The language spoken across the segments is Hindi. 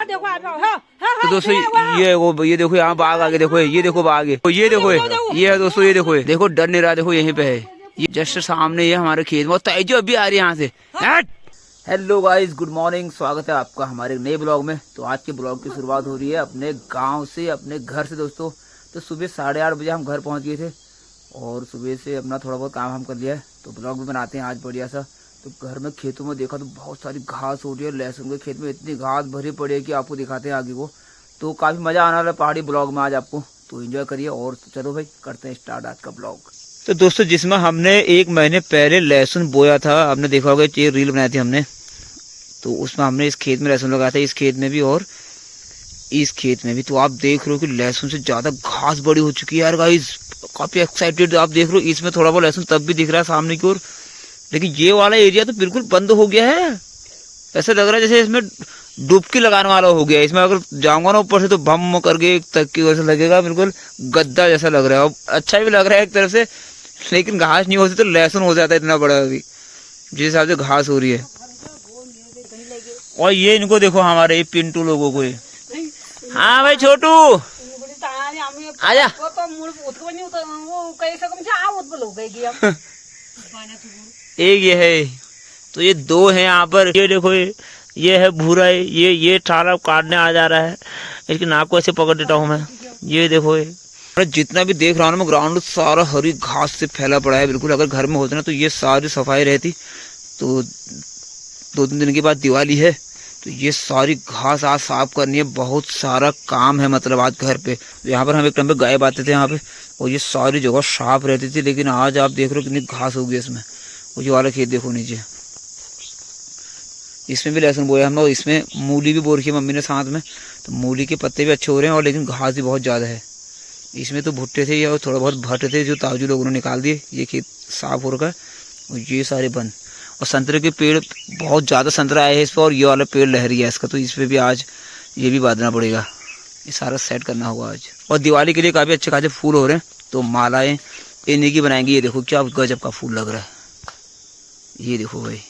देखो आ जाओ। हाँ, तो दोस्तों ये देखो यहाँ बाघ आगे, देखो ये देखो बाघ है, ये देखो ये है दोस्तों, ये देखो डर नहीं रहा, देखो यहीं पे है, ये जस्ट सामने ये हमारे खेत में, तेजो अभी आ रही है यहाँ से। हेलो गाइस, गुड मॉर्निंग, स्वागत है आपका हमारे नए ब्लॉग में। तो आज के ब्लॉग की शुरुआत हो रही है अपने गांव से, अपने घर से दोस्तों। तो सुबह 8:30 बजे हम घर पहुंच गए थे और सुबह से अपना थोड़ा बहुत काम हम कर लिया है। तो ब्लॉग भी बनाते हैं आज बढ़िया सा। तो घर में खेतों में देखा तो बहुत सारी घास हो रही है, लहसुन के खेत में इतनी घास भरी पड़ी है कि आपको दिखाते हैं आगे को। तो काफ़ी मज़ा आने वाला है पहाड़ी ब्लॉग में आज आपको, तो एंजॉय करिए। और चलो भाई करते हैं स्टार्ट आज का ब्लॉग। तो दोस्तों जिसमें हमने 1 महीने पहले लहसुन बोया था, आपने देखा होगा, ये रील बनाई थी हमने, तो उसमें हमने इस खेत में लहसुन लगाया था, इस खेत में भी और इस खेत में भी। तो आप देख रहे हो कि लहसुन से ज़्यादा घास बड़ी हो चुकी है यार गाइस, काफ़ी एक्साइटेड आप देख रहे हो। इसमें थोड़ा बहुत लहसुन तब भी दिख रहा है सामने की ओर, लेकिन ये वाला एरिया तो बिल्कुल बंद हो गया है। ऐसा लग रहा है जैसे इसमें डुबकी लगाने वाला हो गया। इसमें अगर जाऊंगा ना ऊपर से तो भम करके एक तक की वजह से लगेगा, बिल्कुल गद्दा जैसा लग रहा है। और अच्छा भी लग रहा है एक तरफ से, लेकिन घास नहीं होती तो लहसुन हो जाता है इतना बड़ा अभी, जिस हिसाब से घास हो रही है। और ये इनको देखो, हमारे ये पिंटू लोगों को, हाँ भाई छोटू आजा। एक ये है, तो ये 2 हैं यहाँ पर। ये देखो ये है भूरा, ये ठाला काटने आ जा रहा है, इसकी नाक को ऐसे पकड़ देता हूँ मैं। ये देखो जितना भी देख रहा हूँ ना मैं, ग्राउंड सारा हरी घास से फैला पड़ा है बिल्कुल। अगर घर में होता ना तो ये सारी सफाई रहती। तो 2-3 दिन के बाद दिवाली है, तो ये सारी घास आज साफ करनी है, बहुत सारा काम है मतलब आज घर पे। यहाँ पर हम एक टाइम पे गाय बांधते थे यहाँ पे, और ये सारी जगह साफ रहती थी, लेकिन आज आप देख रहे हो कितनी घास हो गई इसमें। और ये वाला खेत देखो नीचे, इसमें भी लहसुन बोया हमने, और इसमें मूली भी बो रखी है मम्मी ने साथ में। तो मूली के पत्ते भी अच्छे हो रहे हैं, और लेकिन घास भी बहुत ज़्यादा है। इसमें तो भुट्टे थे और थोड़ा बहुत भट्ट थे जो ताजू लोगों ने निकाल दिए। ये खेत साफ हो रखा है और ये सारे बंद। और संतरे के पेड़, बहुत ज़्यादा संतरा आए हैं इस पर, और ये वाला पेड़ लहरी है इसका, तो इस पर भी आज ये भी बांधना पड़ेगा। ये सारा सेट करना होगा आज। और दिवाली के लिए काफ़ी अच्छे खासे फूल हो रहे हैं, तो मालाएँ इन्हीं की बनाएंगे। ये देखो क्या गजब का फूल लग रहा है, ये देखो भाई।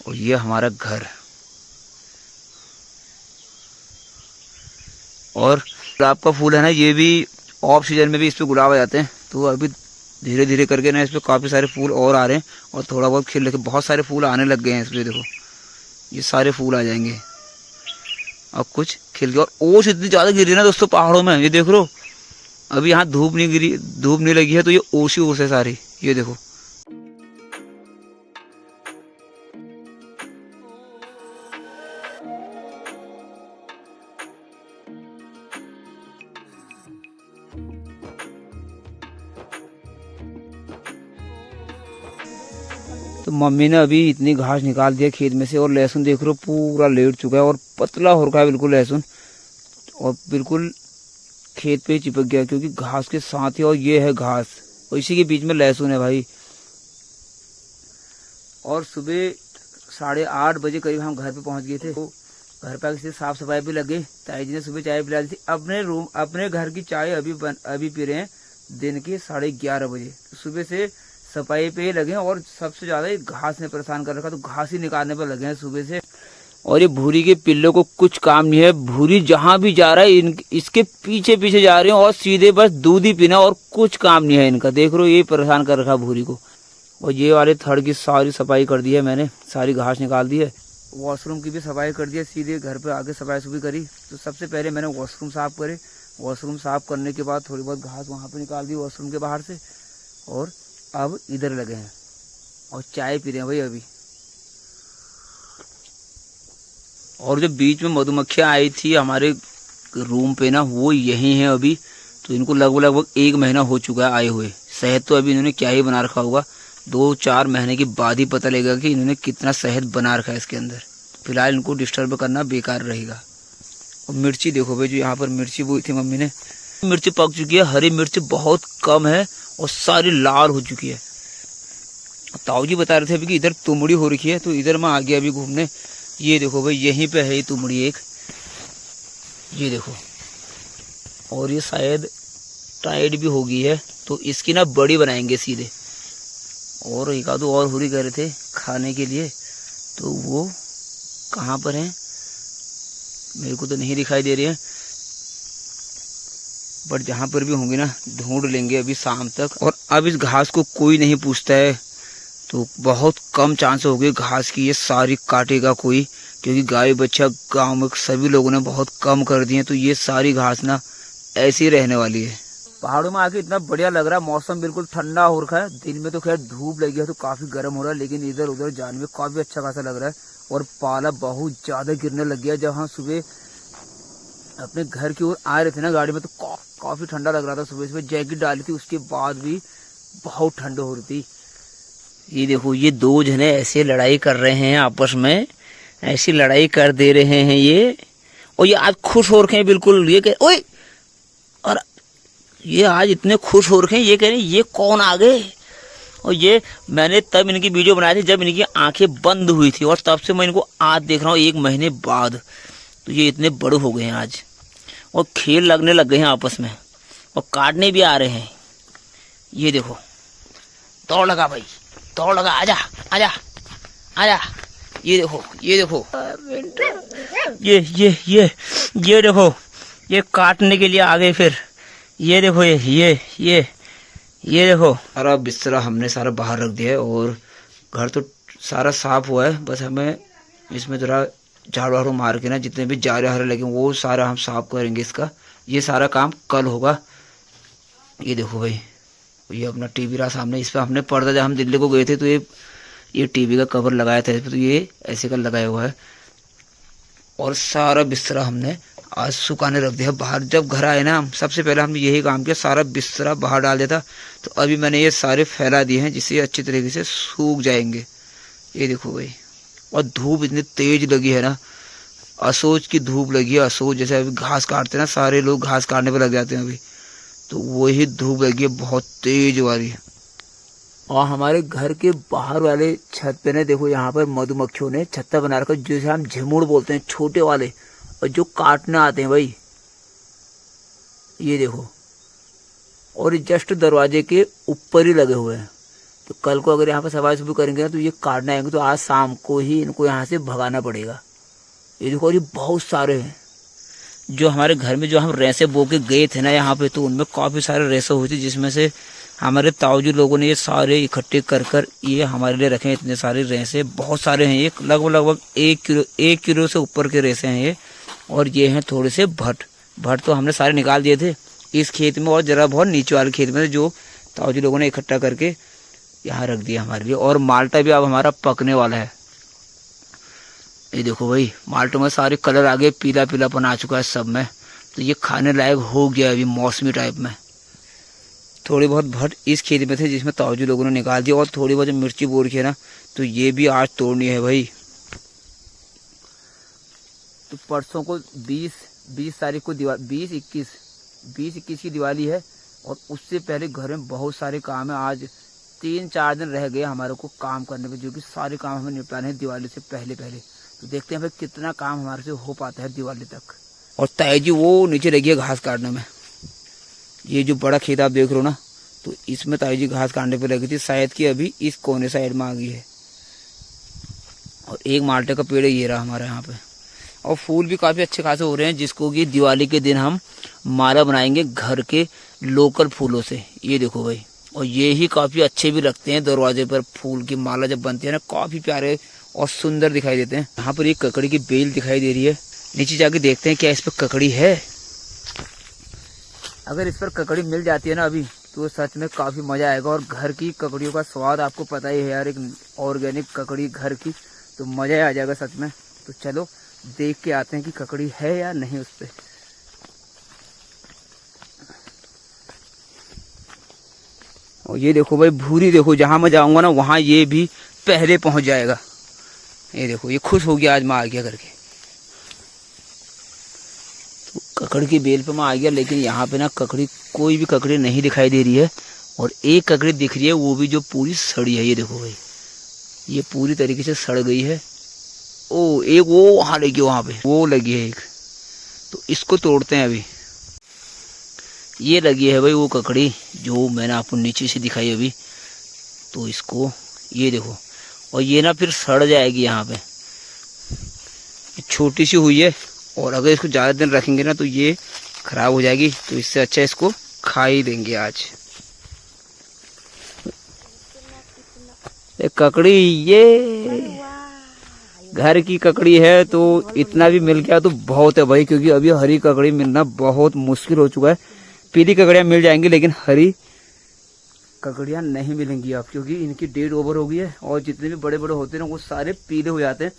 और ये हमारा घर, और गुलाब का फूल है ना, ये भी ऑफ सीजन में भी इस पे गुलाब आ जाते हैं। तो अभी धीरे धीरे करके ना इस पे काफ़ी सारे फूल और आ रहे हैं, और थोड़ा बहुत खिल रखे, बहुत सारे फूल आने लग गए हैं इस पे। देखो ये सारे फूल आ जाएंगे, अब कुछ खिल गए। और ओस इतनी ज़्यादा गिरी ना दोस्तों पहाड़ों में, ये देख लो। अभी यहाँ धूप नहीं गिरी, धूप नहीं लगी है, तो ये ओस ही ओस है सारी, ये देखो। तो मम्मी ने अभी इतनी घास निकाल दिया खेत में से, और लहसुन देख रहे हो पूरा लेट चुका है और पतला हो रखा है बिल्कुल लहसुन, और बिल्कुल खेत पे ही चिपक गया क्योंकि घास के साथ ही। और ये है घास, और इसी के बीच में लहसुन है भाई। और सुबह 8:30 बजे करीब हम घर पे पहुंच गए थे। तो घर पे आके साफ सफाई भी लगे। ताई जी ने सुबह चाय पिला दी थी। अपने घर की चाय अभी पी रहे हैं दिन के 11:30 बजे। सुबह से सफाई पे ही लगे हैं, और सबसे ज्यादा घास ने परेशान कर रखा, तो घास ही निकालने पर लगे हैं सुबह से। और ये भूरी के पिल्लों को कुछ काम नहीं है, भूरी जहां भी जा रहा है इसके पीछे पीछे जा रहे हैं, और सीधे बस दूध ही पीना, और कुछ काम नहीं है इनका। देख रहे हो ये परेशान कर रखा भूरी को। और ये वाले थड़ की सारी सफाई कर दी है मैंने, सारी घास निकाल दी है। वॉशरूम की भी सफाई कर दी है, सीधे घर पे आके सफाई सुफाई करी। तो सबसे पहले मैंने वॉशरूम साफ करे, वॉशरूम साफ करने के बाद थोड़ी बहुत घास वहाँ पे निकाल दी वॉशरूम के बाहर से, और अब इधर लगे हैं और चाय पी रहे हैं भाई अभी। और जो बीच में मधुमक्खियाँ आई थी हमारे रूम पे ना, वो यही है अभी। तो इनको लगभग 1 महीना हो चुका है आए हुए। शहद तो अभी इन्होंने क्या ही बना रखा होगा, 2-4 महीने के बाद ही पता लगेगा कि इन्होंने कितना शहद बना रखा है इसके अंदर। फिलहाल इनको डिस्टर्ब करना बेकार रहेगा। और मिर्ची देखो भाई, जो यहाँ पर मिर्ची बोई थी मम्मी ने, मिर्ची पक चुकी है। हरी मिर्च बहुत कम है और सारी लाल हो चुकी है। ताऊ जी बता रहे थे अभी कि इधर तुमड़ी हो रखी है, तो इधर मैं आ गया अभी घूमने। ये देखो भाई, यहीं पे है ये तुमड़ी एक, ये देखो। और ये शायद टाइट भी हो गई है, तो इसकी ना बड़ी बनाएंगे सीधे। और एक आधो और हुरी कर रहे थे खाने के लिए, तो वो कहाँ पर है मेरे को तो नहीं दिखाई दे रही है, बट जहाँ पर भी होंगे ना ढूंढ लेंगे अभी शाम तक। और अब इस घास को कोई नहीं पूछता है, तो बहुत कम चांस हो गए घास की ये सारी काटेगा कोई, क्योंकि गाय बच्चा गांव में सभी लोगों ने बहुत कम कर दिए, तो ये सारी घास ना ऐसी रहने वाली है। पहाड़ों में आके इतना बढ़िया लग रहा है, मौसम बिल्कुल ठंडा हो रखा है। दिन में तो खैर धूप लगी है तो काफी गर्म हो रहा है, लेकिन इधर उधर जाने में काफी अच्छा खासा लग रहा है। और पाला बहुत ज्यादा गिरने लग गया। जब हम सुबह अपने घर की ओर आ रहे थे ना गाड़ी में, तो काफी ठंडा लग रहा था। सुबह सुबह जैकेट डाली थी, उसके बाद भी बहुत ठंड हो रही थी। ये देखो ये दो जने ऐसे लड़ाई कर रहे हैं आपस में, ऐसी लड़ाई कर दे रहे हैं ये। और ये आज खुश हो रखे हैं बिल्कुल, ये कह ओए, और ये आज इतने खुश हो रखे हैं, ये कह रहे हैं ये कौन आ गए। और ये मैंने तब इनकी वीडियो बनाई थी जब इनकी आंखें बंद हुई थी, और तब से मैं इनको आज देख रहा हूँ 1 महीने बाद। तो ये इतने बड़े हो गए हैं आज, और खेल लगने लग गए हैं आपस में, और काटने भी आ रहे हैं। ये देखो दौड़ लगा भाई, दौड़ लगा, आजा आजा आजा। ये देखो ये देखो ये देखो ये काटने के लिए आ गए फिर। ये देखो ये देखो सारा बिस्तरा हमने सारा बाहर रख दिया है, और घर तो सारा साफ हुआ है। बस हमें इसमें जरा झाड़ू वाड़ू मार के ना जितने भी जारे हारे लगे वो सारा हम साफ करेंगे। इसका ये सारा काम कल होगा। ये देखो भाई ये अपना टीवी रहा सामने, इस पर हमने पर्दा, जब हम दिल्ली को गए थे तो ये टीवी का कवर लगाया था इस पर, तो ये ऐसे का लगाया हुआ है। और सारा बिस्तरा हमने आज सुखाने रख दिया बाहर। जब घर आए ना हम सबसे पहले हमने यही काम किया, सारा बिस्तरा बाहर डाल दिया था। तो अभी मैंने ये सारे फैला दिए हैं जिससे अच्छी तरीके से सूख जाएंगे। ये देखो भाई, और धूप इतनी तेज लगी है ना, असोच की धूप लगी है। असोच जैसे अभी घास काटते हैं ना, सारे लोग घास काटने पर लग जाते हैं अभी, तो वही धूप लगी है बहुत तेज वाली। और हमारे घर के बाहर वाले छत पे ने देखो, यहाँ पर मधुमक्खियों ने छत्ता बना रखा, जिसे हम झिमुड़ बोलते हैं, छोटे वाले, और जो काटने आते हैं भाई। ये देखो, और जस्ट दरवाजे के ऊपर ही लगे हुए हैं। तो कल को अगर यहाँ पर सफाई सुफाई करेंगे ना तो ये काटने आएंगे, तो आज शाम को ही इनको यहाँ से भगाना पड़ेगा। ये देखो, और ये बहुत सारे हैं। जो हमारे घर में जो हम रेसे बो के गए थे ना यहाँ पे, तो उनमें काफी सारे रेसे हुए थे, जिसमें से हमारे ताऊजी लोगों ने ये सारे इकट्ठे कर कर ये हमारे लिए रखे हैं। इतने सारे रेसे, बहुत सारे हैं, ये लगभग 1 किलो से ऊपर के रेसे हैं ये। और ये हैं थोड़े से भट्ट तो हमने सारे निकाल दिए थे इस खेत में, और जरा बहुत नीचे वाले खेत में जो ताऊजी लोगों ने इकट्ठा करके यहाँ रख दिया हमारे लिए। और माल्टा भी अब हमारा पकने वाला है। ये देखो भाई, माल्टों में सारे कलर आ गए, पीला पीलापन आ चुका है सब में, तो ये खाने लायक हो गया अभी मौसमी टाइप में। थोड़ी बहुत भट्ट इस खेत में थे जिसमें ताऊजी लोगों ने निकाल दिया, और थोड़ी बहुत मिर्ची बोर की है ना, तो ये भी आज तोड़नी है भाई। तो परसों को 20 तारीख को 20-21 की दिवाली है, और उससे पहले घर में बहुत सारे काम है। आज 3-4 दिन रह गए हमारे को काम करने पे, जो कि सारे काम हमें निपटाने हैं दिवाली से पहले। तो देखते हैं भाई कितना काम हमारे से हो पाता है दिवाली तक। और ताई जी वो नीचे लगी है घास काटने में। ये जो बड़ा खेत आप देख रहे हो ना, तो इसमें ताई जी घास काटने पे लगी थी, शायद कि अभी इस कोने साइड में आ गई है। और एक माल्टे का पेड़ ये रहा हमारे यहाँ पे। और फूल भी काफी अच्छे खासे हो रहे हैं, जिसको कि दिवाली के दिन हम माला बनाएंगे घर के लोकल फूलों से। ये देखो भाई, और ये ही काफी अच्छे भी लगते हैं। दरवाजे पर फूल की माला जब बनती है ना, काफी प्यारे और सुंदर दिखाई देते हैं। यहाँ पर एक ककड़ी की बेल दिखाई दे रही है, नीचे जाके देखते हैं क्या इस पर ककड़ी है। अगर इस पर ककड़ी मिल जाती है ना अभी, तो सच में काफी मजा आएगा। और घर की ककड़ियों का स्वाद आपको पता ही है यार, एक ऑर्गेनिक ककड़ी घर की, तो मजा ही आ जाएगा सच में। तो चलो देख के आते हैं कि ककड़ी है या नहीं उस पे। और ये देखो भाई भूरी, देखो जहां मैं जाऊंगा ना वहां ये भी पहले पहुंच जाएगा। ये देखो, ये खुश हो गया आज मैं आ गया करके। तो ककड़ी की बेल पे मैं आ गया, लेकिन यहाँ पे ना ककड़ी, कोई भी ककड़ी नहीं दिखाई दे रही है। और एक ककड़ी दिख रही है, वो भी जो पूरी सड़ी है। ये देखो भाई, ये पूरी तरीके से सड़ गई है। ओ एक वो वहां लगी, वहां पे वो लगी है एक, तो इसको तोड़ते हैं अभी। ये लगी है भाई वो ककड़ी जो मैंने आपको नीचे से दिखाई अभी, तो इसको ये देखो, और ये ना फिर सड़ जाएगी यहाँ पे। छोटी सी हुई है और अगर इसको ज़्यादा दिन रखेंगे ना तो ये खराब हो जाएगी, तो इससे अच्छा इसको खा ही देंगे आज। एक ककड़ी, ये घर की ककड़ी है तो इतना भी मिल गया तो बहुत है भाई, क्योंकि अभी हरी ककड़ी मिलना बहुत मुश्किल हो चुका है। पीली ककड़ियाँ मिल जाएंगी लेकिन हरी ककड़ियाँ नहीं मिलेंगी अब, क्योंकि इनकी डेट ओवर हो गई है और जितने भी बड़े बड़े होते हैं ना वो सारे पीले हो जाते हैं,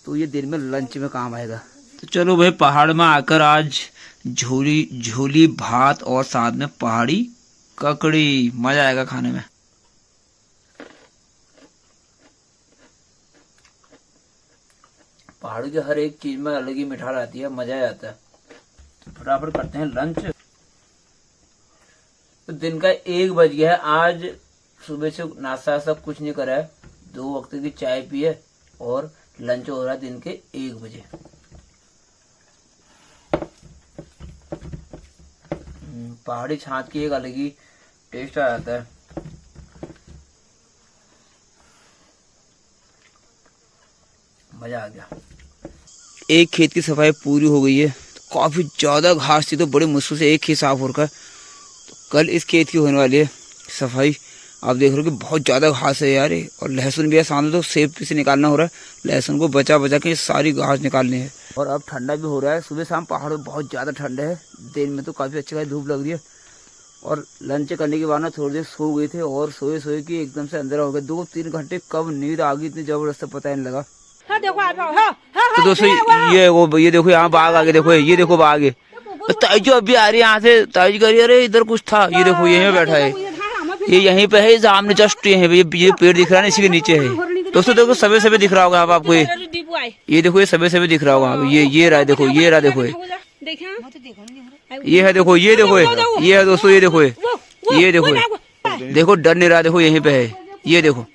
तो ये दिन में लंच में काम आएगा। तो चलो भाई, पहाड़ में आकर आज झोली झोली भात और साथ में पहाड़ी ककड़ी, मजा आएगा खाने में। पहाड़ी के हर एक चीज में अलग ही मिठास आती है, मजा आ जाता है। तो फटाफट करते हैं लंच। तो दिन का 1 बज गया है। आज सुबह से नाश्ता सब कुछ नहीं करा है, 2 वक्त की चाय पी है और लंच हो रहा है दिन के 1 बजे। पहाड़ी छाछ की एक अलग ही टेस्ट आ जाता है। मजा आ गया। एक खेत की सफाई पूरी हो गई है, तो काफी ज्यादा घास थी तो बड़े मुश्किल से एक खेत साफ हो रखा है। तो कल इस खेत की होने वाली है सफाई। आप देख रहे हो कि बहुत ज्यादा घास है यार, और लहसुन भी है सामने, तो सेब से निकालना हो रहा है। लहसुन को बचा बचा के सारी घास निकालनी है। और अब ठंडा भी हो रहा है, सुबह शाम पहाड़ में बहुत ज्यादा ठंडा है। दिन में तो काफी अच्छी धूप लग रही है। और लंच करने के बाद ना थोड़ी देर सो गए थे और सोए सोए कि एकदम से अंदर हो गए। 2-3 घंटे कब नींद आ गई इतनी जबरदस्त पता ही नहीं लगा। तो दोस्तों ये देखो यहाँ बाघ आगे, देखो ये देखो बाघ आगे। ताइजो अभी आ रही है यहाँ से, ताइज कह रही है अरे इधर कुछ था। ये देखो यहीं पे बैठा है, ये यहीं पे है सामने जस्ट यहीं पे। ये पेड़ दिख रहा है ना, इसी के नीचे है। दोस्तों देखो सबे सबे दिख रहा होगा आपको, ये देखो ये सबे सबे दिख रहा होगा। ये रहा देखो, ये रहा देखो, ये है देखो, ये देखो ये है दोस्तों, ये देखो ये देखो, देखो डर नहीं रहा, देखो यहीं पे है। ये देखो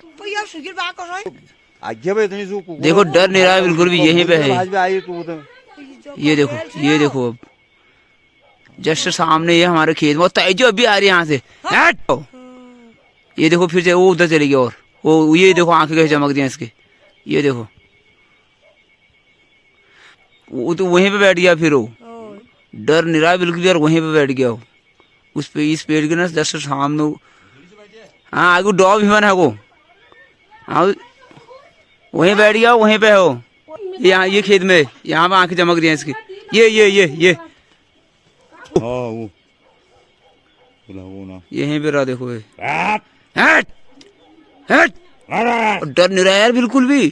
देखो डर नहीं रहा बिल्कुल भी, यहीं पे है। ये देखो, ये देखो अब जस्ट सामने ये हमारे खेत में। ताइजो अभी आ रही है यहाँ से, ये देखो फिर से वो उधर चली गई। और वो ये देखो आंखें कैसे चमक रही हैं इसकी, ये देखो। वो तो वहीं पे बैठ गया, फिर वो डर नहीं रहा बिल्कुल भी, और वहीं पे बैठ गया वो उस पे, इस पेड़ के ना जस्ट सामने। हाँ आगे डॉग भी बना है वो, हाँ वहीं बैठ गया, वहीं पे है वो। यहाँ ये खेत में, यहाँ पे आंखें चमक रही हैं इसकी। ये यहीं पे रहा देखो। डर नहीं रहा यार बिल्कुल भी।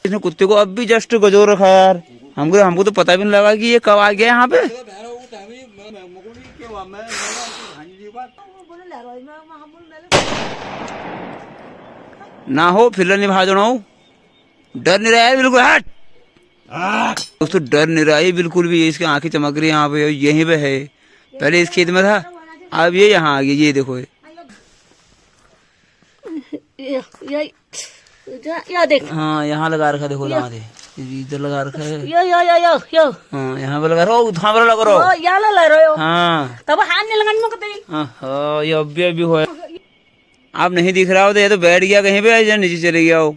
इसने कुत्ते को अब भी जस्ट गजोर रखा यार। हमको तो पता भी नहीं लगा कि ये कब आ गया यहाँ पे। ना हो फिर नहीं भाग हो, डर नहीं रहा है बिल्कुल। हट दोस्तों, डर नहीं रहा है बिल्कुल भी। इसकी आंखें चमक रही है यहाँ पे, यहीं पे है। पहले इस खेत में था, अब ये यहाँ आ गया। ये देखो हाँ यहाँ लगा रखा, देखो लगा दे, इधर लगा रखा है। हाँ यहाँ पे लगा रहा, हाँ तब हाथ नहीं लगाने। हाँ ये अभी हो, आप नहीं दिख रहा हो तो ये तो बैठ गया कहीं पे, नीचे चले गया हो।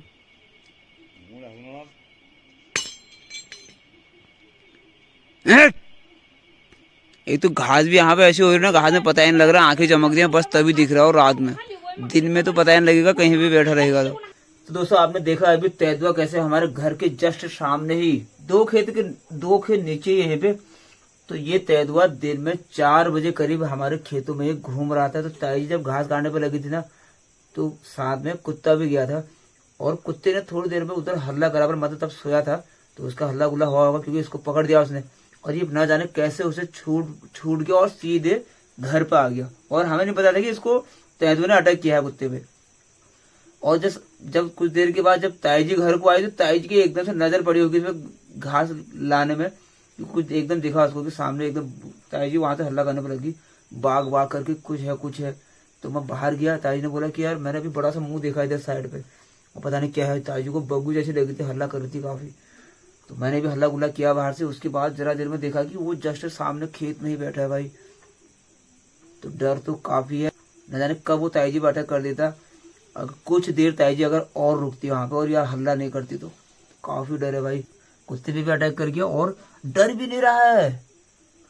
एक तो घास भी यहाँ पे ऐसी हो रही ना, घास में पता ही नहीं लग रहा, आंखें चमक रही हैं बस तभी दिख रहा हो। रात में, दिन में तो पता ही नहीं लगेगा, कहीं भी बैठा रहेगा। तो दोस्तों आपने देखा अभी तेंदुआ कैसे हमारे घर के जस्ट सामने ही 2 खेत नीचे यहीं पे। तो ये तेंदुआ दिन में 4 बजे करीब हमारे खेतों में घूम रहा था। तो ताई जब घास काटने पे लगी थी ना, तो साथ में कुत्ता भी गया था, और कुत्ते ने थोड़ी देर में उधर हल्ला करा, पर मतलब तब सोया था तो उसका हल्ला गुल्ला हुआ होगा, क्योंकि इसको पकड़ दिया उसने। और ये ना जाने कैसे उसे छूट गया और सीधे घर पे आ गया। और हमें नहीं पता था कि इसको तेंदुए ने अटैक किया है कुत्ते पे। और जब कुछ देर के बाद जब ताई जी घर को आई, तो ताई जी की एकदम से नजर पड़ी होगी इसमें घास लाने में। कुछ एकदम दिखा उसको कि सामने एकदम ताई जी वहां से हल्ला करने पर लगी, बाग करके कुछ है। तो मैं बाहर गया, ताई जी ने बोला कि यार मैंने अभी बड़ा सा मुंह देखा इधर साइड पे, और पता नहीं क्या है। ताई जी को बग्गू जैसी लगी थी, हल्ला कर रही थी काफी। तो मैंने भी हल्ला गुल्ला किया बाहर से। उसके बाद जरा देर में देखा कि वो जस्ट सामने खेत में ही बैठा है भाई। तो डर तो काफी है, न जाने कब वो ताई जी अटैक कर देता। अगर कुछ देर ताई जी अगर और रुकती वहां पे और यार हल्ला नहीं करती तो काफी डर है भाई। कुत्ते पे भी अटैक कर गया और डर भी नहीं रहा है।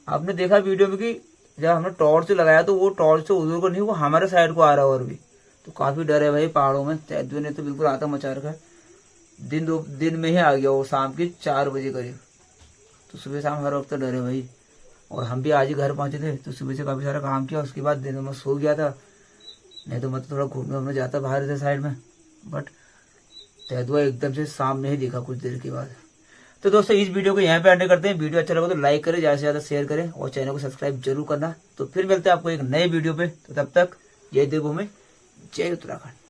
आपने देखा वीडियो में कि जब हमने टॉर्च लगाया तो वो टॉर्च से उधर को नहीं, वो हमारे साइड को आ रहा है और भी। तो काफी डर है भाई पहाड़ों में। तैदुए ने तो बिल्कुल आतंक मचा रखा है। दिन में ही आ गया वो, शाम के 4 बजे करीब। तो सुबह शाम हर वक्त डर है भाई। और हम भी आज ही घर पहुंचे थे, तो सुबह से काफी सारा काम किया, उसके बाद दिन में सो गया था। नहीं तो मैं तो थोड़ा घूमने जाता बाहर से साइड में, बट तैदुआ एकदम से सामने ही दिखा कुछ देर के बाद। तो दोस्तों इस वीडियो को यहाँ पे एंड करते हैं। वीडियो अच्छा लगा तो लाइक करें, ज्यादा से ज्यादा शेयर करें और चैनल को सब्सक्राइब जरूर करना। तो फिर मिलते हैं आपको एक नए वीडियो पे। तो तब तक जय देवभूमि, जय उत्तराखंड।